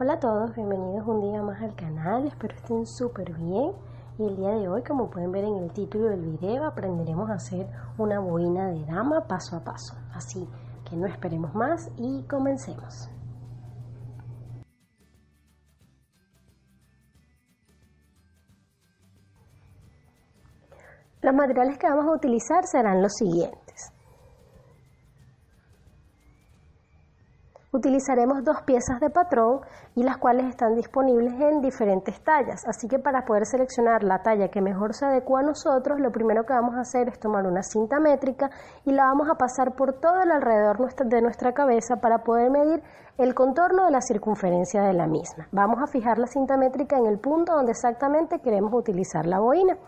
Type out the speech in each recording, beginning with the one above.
Hola a todos, bienvenidos un día más al canal, espero estén súper bien. Y el día de hoy, como pueden ver en el título del video, aprenderemos a hacer una boina de dama paso a paso. Así que no esperemos más y comencemos. Los materiales que vamos a utilizar serán los siguientes. Utilizaremos dos piezas de patrón y las cuales están disponibles en diferentes tallas, así que para poder seleccionar la talla que mejor se adecua a nosotros, lo primero que vamos a hacer es tomar una cinta métrica y la vamos a pasar por todo el alrededor de nuestra cabeza para poder medir el contorno de la circunferencia de la misma. Vamos a fijar la cinta métrica en el punto donde exactamente queremos utilizar la boina.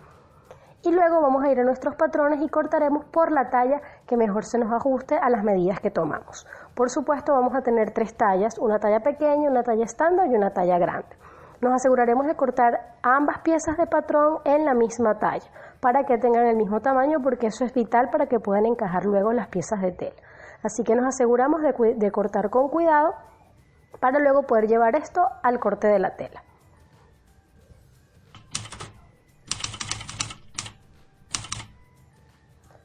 Y luego vamos a ir a nuestros patrones y cortaremos por la talla que mejor se nos ajuste a las medidas que tomamos. Por supuesto vamos a tener tres tallas, una talla pequeña, una talla estándar y una talla grande. Nos aseguraremos de cortar ambas piezas de patrón en la misma talla para que tengan el mismo tamaño, porque eso es vital para que puedan encajar luego las piezas de tela. Así que nos aseguramos de cortar con cuidado para luego poder llevar esto al corte de la tela.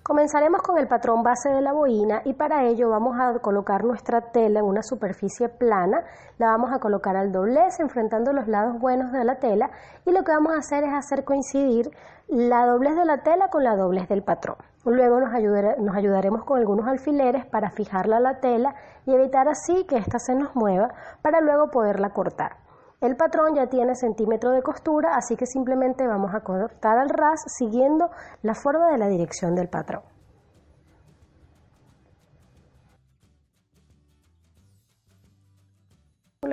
Comenzaremos con el patrón base de la boina y para ello vamos a colocar nuestra tela en una superficie plana, la vamos a colocar al doblez enfrentando los lados buenos de la tela y lo que vamos a hacer es hacer coincidir la doblez de la tela con la doblez del patrón. Luego nos ayudaremos con algunos alfileres para fijarla a la tela y evitar así que ésta se nos mueva para luego poderla cortar. El patrón ya tiene centímetro de costura, así que simplemente vamos a cortar al ras siguiendo la forma de la dirección del patrón.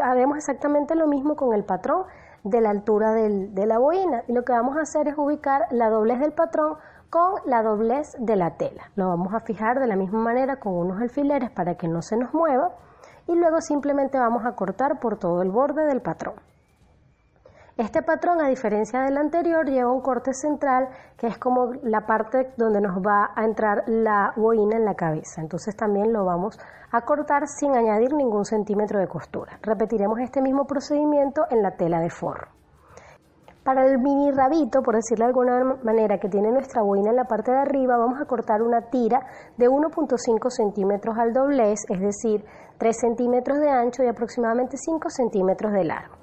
Haremos exactamente lo mismo con el patrón de la altura de la boina y lo que vamos a hacer es ubicar la doblez del patrón con la doblez de la tela. Lo vamos a fijar de la misma manera con unos alfileres para que no se nos mueva. Y luego simplemente vamos a cortar por todo el borde del patrón. Este patrón, a diferencia del anterior, lleva un corte central que es como la parte donde nos va a entrar la boina en la cabeza. Entonces también lo vamos a cortar sin añadir ningún centímetro de costura. Repetiremos este mismo procedimiento en la tela de forro. Para el mini rabito, por decirlo de alguna manera, que tiene nuestra boina en la parte de arriba, vamos a cortar una tira de 1.5 centímetros al doblez, es decir, 3 centímetros de ancho y aproximadamente 5 centímetros de largo.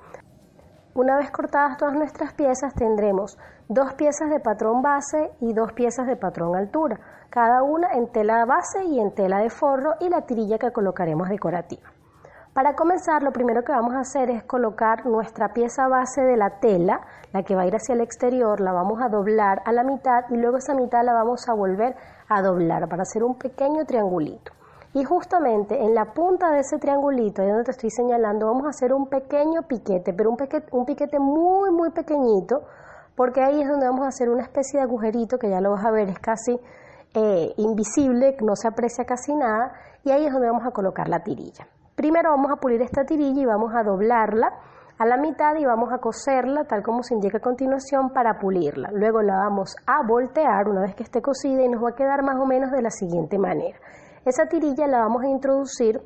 Una vez cortadas todas nuestras piezas, tendremos dos piezas de patrón base y dos piezas de patrón altura, cada una en tela base y en tela de forro y la tirilla que colocaremos decorativa. Para comenzar, lo primero que vamos a hacer es colocar nuestra pieza base de la tela, la que va a ir hacia el exterior, la vamos a doblar a la mitad y luego esa mitad la vamos a volver a doblar para hacer un pequeño triangulito. Y justamente en la punta de ese triangulito, ahí donde te estoy señalando, vamos a hacer un pequeño piquete, pero un piquete muy pequeñito, porque ahí es donde vamos a hacer una especie de agujerito que ya lo vas a ver, es casi invisible, no se aprecia casi nada, y ahí es donde vamos a colocar la tirilla. Primero vamos a pulir esta tirilla y vamos a doblarla a la mitad y vamos a coserla tal como se indica a continuación para pulirla. Luego la vamos a voltear una vez que esté cosida y nos va a quedar más o menos de la siguiente manera. Esa tirilla la vamos a introducir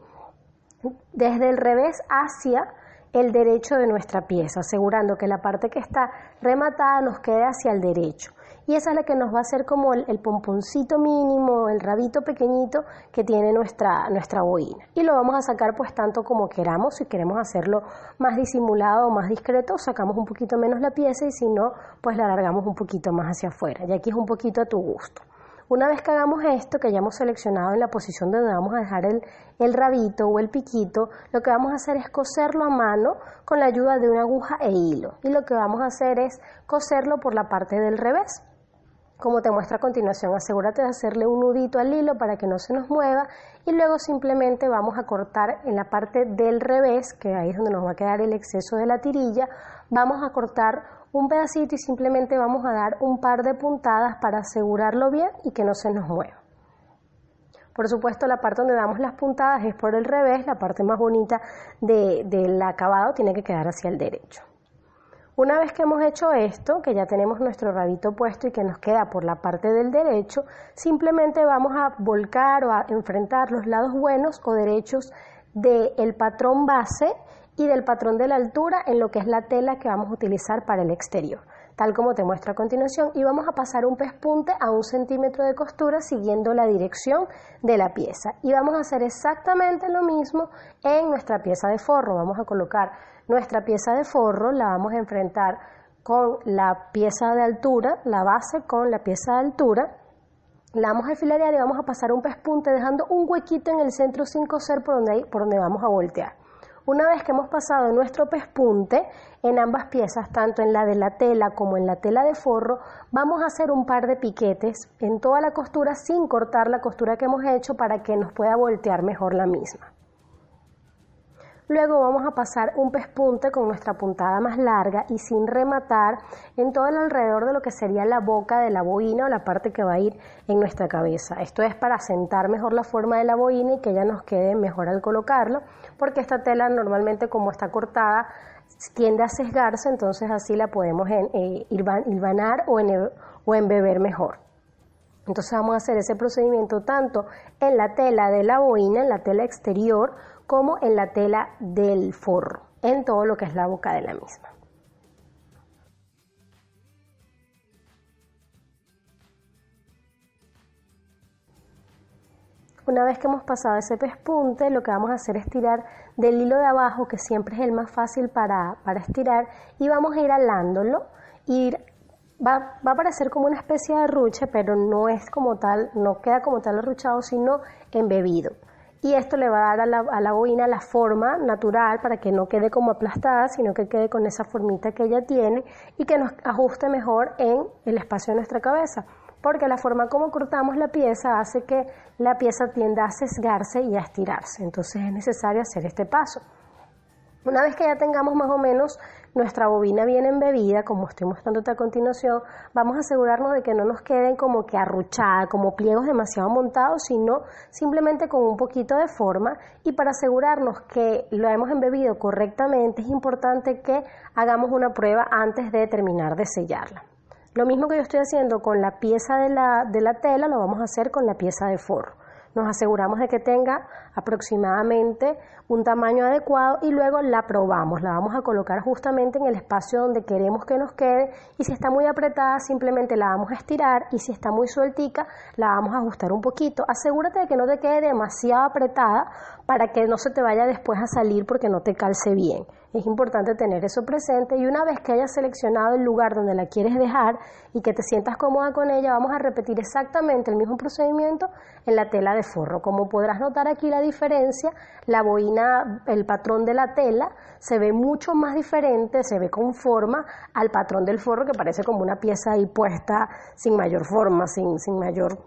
desde el revés hacia el derecho de nuestra pieza, asegurando que la parte que está rematada nos quede hacia el derecho. Y esa es la que nos va a hacer como el pomponcito mínimo, el rabito pequeñito que tiene nuestra boina. Y lo vamos a sacar pues tanto como queramos. Si queremos hacerlo más disimulado o más discreto, sacamos un poquito menos la pieza y si no, pues la alargamos un poquito más hacia afuera. Y aquí es un poquito a tu gusto. Una vez que hagamos esto, que ya hemos seleccionado en la posición donde vamos a dejar el rabito o el piquito, lo que vamos a hacer es coserlo a mano con la ayuda de una aguja e hilo. Y lo que vamos a hacer es coserlo por la parte del revés. Como te muestra a continuación, asegúrate de hacerle un nudito al hilo para que no se nos mueva y luego simplemente vamos a cortar en la parte del revés, que ahí es donde nos va a quedar el exceso de la tirilla, vamos a cortar un pedacito y simplemente vamos a dar un par de puntadas para asegurarlo bien y que no se nos mueva. Por supuesto, la parte donde damos las puntadas es por el revés, la parte más bonita del acabado tiene que quedar hacia el derecho. Una vez que hemos hecho esto, que ya tenemos nuestro rabito puesto y que nos queda por la parte del derecho, simplemente vamos a volcar o a enfrentar los lados buenos o derechos del patrón base y del patrón de la altura en lo que es la tela que vamos a utilizar para el exterior, tal como te muestro a continuación, y vamos a pasar un pespunte a 1 centímetro de costura siguiendo la dirección de la pieza, y vamos a hacer exactamente lo mismo en nuestra pieza de forro. Vamos a colocar nuestra pieza de forro, la vamos a enfrentar con la pieza de altura, la base con la pieza de altura, la vamos a enfilarear y vamos a pasar un pespunte dejando un huequito en el centro sin coser por donde vamos a voltear. Una vez que hemos pasado nuestro pespunte en ambas piezas, tanto en la de la tela como en la tela de forro, vamos a hacer un par de piquetes en toda la costura sin cortar la costura que hemos hecho para que nos pueda voltear mejor la misma. Luego vamos a pasar un pespunte con nuestra puntada más larga y sin rematar en todo el alrededor de lo que sería la boca de la boina o la parte que va a ir en nuestra cabeza. Esto es para asentar mejor la forma de la boina y que ella nos quede mejor al colocarlo, porque esta tela normalmente, como está cortada, tiende a sesgarse, entonces así la podemos hilvanar o embeber mejor. Entonces vamos a hacer ese procedimiento tanto en la tela de la boina, en la tela exterior, como en la tela del forro, en todo lo que es la boca de la misma. Una vez que hemos pasado ese pespunte, lo que vamos a hacer es tirar del hilo de abajo, que siempre es el más fácil para estirar, y vamos a ir alándolo. Va a parecer como una especie de ruche, pero no es como tal, no queda como tal arruchado, sino embebido. Y esto le va a dar a la boina la forma natural para que no quede como aplastada, sino que quede con esa formita que ella tiene y que nos ajuste mejor en el espacio de nuestra cabeza, porque la forma como cortamos la pieza hace que la pieza tienda a sesgarse y a estirarse. Entonces es necesario hacer este paso. Una vez que ya tengamos más o menos nuestra bobina bien embebida, como estoy mostrándote a continuación, vamos a asegurarnos de que no nos queden como que arruchada, como pliegos demasiado montados, sino simplemente con un poquito de forma. Y para asegurarnos que lo hemos embebido correctamente, es importante que hagamos una prueba antes de terminar de sellarla. Lo mismo que yo estoy haciendo con la pieza de la tela, lo vamos a hacer con la pieza de forro. Nos aseguramos de que tenga aproximadamente un tamaño adecuado y luego la probamos. La vamos a colocar justamente en el espacio donde queremos que nos quede, y si está muy apretada simplemente la vamos a estirar, y si está muy sueltica la vamos a ajustar un poquito. Asegúrate de que no te quede demasiado apretada para que no se te vaya después a salir porque no te calce bien. Es importante tener eso presente, y una vez que hayas seleccionado el lugar donde la quieres dejar y que te sientas cómoda con ella, vamos a repetir exactamente el mismo procedimiento en la tela de forro. Como podrás notar aquí la diferencia, la boina, el patrón de la tela se ve mucho más diferente, se ve con forma al patrón del forro, que parece como una pieza ahí puesta sin mayor forma, sin mayor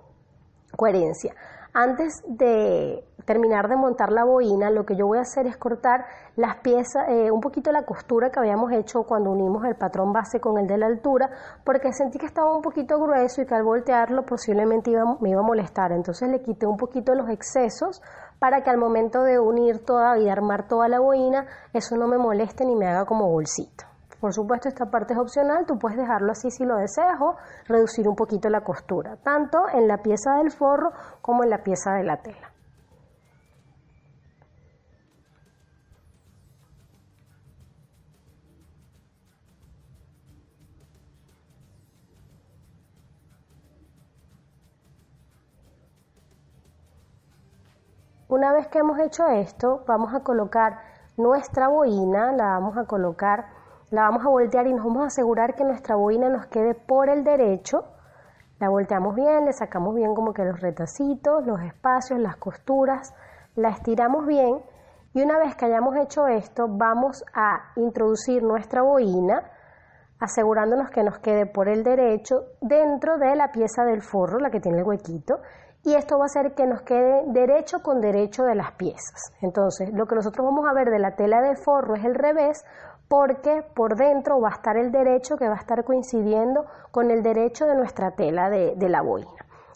coherencia. Antes de terminar de montar la boina, lo que yo voy a hacer es cortar las piezas, un poquito la costura que habíamos hecho cuando unimos el patrón base con el de la altura, porque sentí que estaba un poquito grueso y que al voltearlo posiblemente me iba a molestar. Entonces le quité un poquito los excesos para que al momento de unir toda y armar toda la boina, eso no me moleste ni me haga como bolsito. Por supuesto, esta parte es opcional, tú puedes dejarlo así si lo deseas o reducir un poquito la costura, tanto en la pieza del forro como en la pieza de la tela. Una vez que hemos hecho esto, vamos a colocar nuestra boina, la vamos a voltear y nos vamos a asegurar que nuestra boina nos quede por el derecho. La volteamos bien, le sacamos bien como que los retacitos, los espacios, las costuras, la estiramos bien, y una vez que hayamos hecho esto, vamos a introducir nuestra boina, asegurándonos que nos quede por el derecho dentro de la pieza del forro, la que tiene el huequito, y esto va a hacer que nos quede derecho con derecho de las piezas. Entonces, lo que nosotros vamos a ver de la tela de forro es el revés, porque por dentro va a estar el derecho, que va a estar coincidiendo con el derecho de nuestra tela de la boina.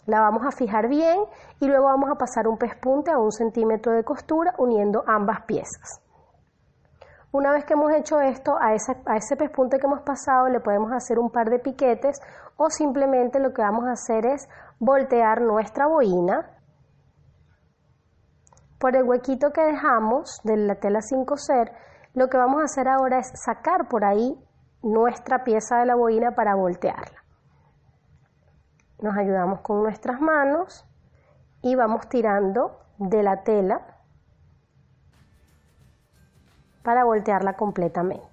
La vamos a fijar bien y luego vamos a pasar un pespunte a 1 centímetro de costura uniendo ambas piezas. Una vez que hemos hecho esto, a ese pespunte que hemos pasado le podemos hacer un par de piquetes, o simplemente lo que vamos a hacer es voltear nuestra boina por el huequito que dejamos de la tela sin coser. Lo que vamos a hacer ahora es sacar por ahí nuestra pieza de la boina para voltearla. Nos ayudamos con nuestras manos y vamos tirando de la tela para voltearla completamente.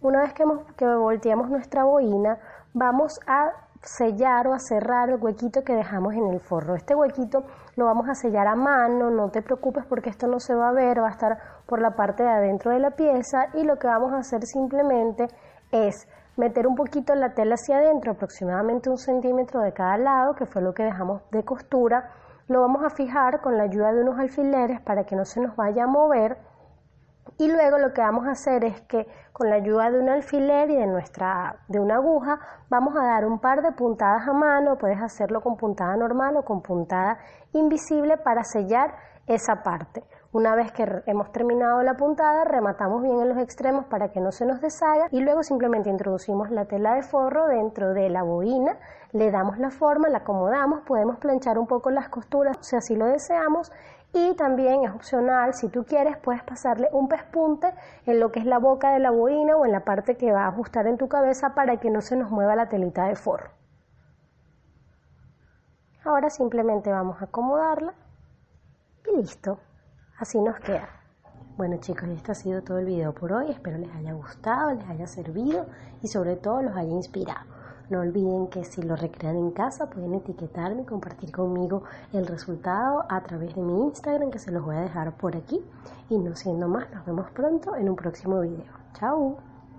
Una vez que volteamos nuestra boina, vamos a sellar o a cerrar el huequito que dejamos en el forro. Este huequito lo vamos a sellar a mano, no te preocupes porque esto no se va a ver, va a estar por la parte de adentro de la pieza, y lo que vamos a hacer simplemente es meter un poquito la tela hacia adentro, aproximadamente 1 centímetro de cada lado, que fue lo que dejamos de costura. Lo vamos a fijar con la ayuda de unos alfileres para que no se nos vaya a mover. Y luego lo que vamos a hacer es que con la ayuda de un alfiler y de una aguja vamos a dar un par de puntadas a mano. Puedes hacerlo con puntada normal o con puntada invisible para sellar esa parte. Una vez que hemos terminado la puntada, rematamos bien en los extremos para que no se nos deshaga y luego simplemente introducimos la tela de forro dentro de la boina, le damos la forma, la acomodamos, podemos planchar un poco las costuras si así lo deseamos. Y también es opcional, si tú quieres, puedes pasarle un pespunte en lo que es la boca de la boina o en la parte que va a ajustar en tu cabeza para que no se nos mueva la telita de forro. Ahora simplemente vamos a acomodarla y listo, así nos queda. Bueno chicos, este ha sido todo el video por hoy, espero les haya gustado, les haya servido y sobre todo los haya inspirado. No olviden que si lo recrean en casa pueden etiquetarme y compartir conmigo el resultado a través de mi Instagram, que se los voy a dejar por aquí. Y no siendo más, nos vemos pronto en un próximo video. ¡Chao!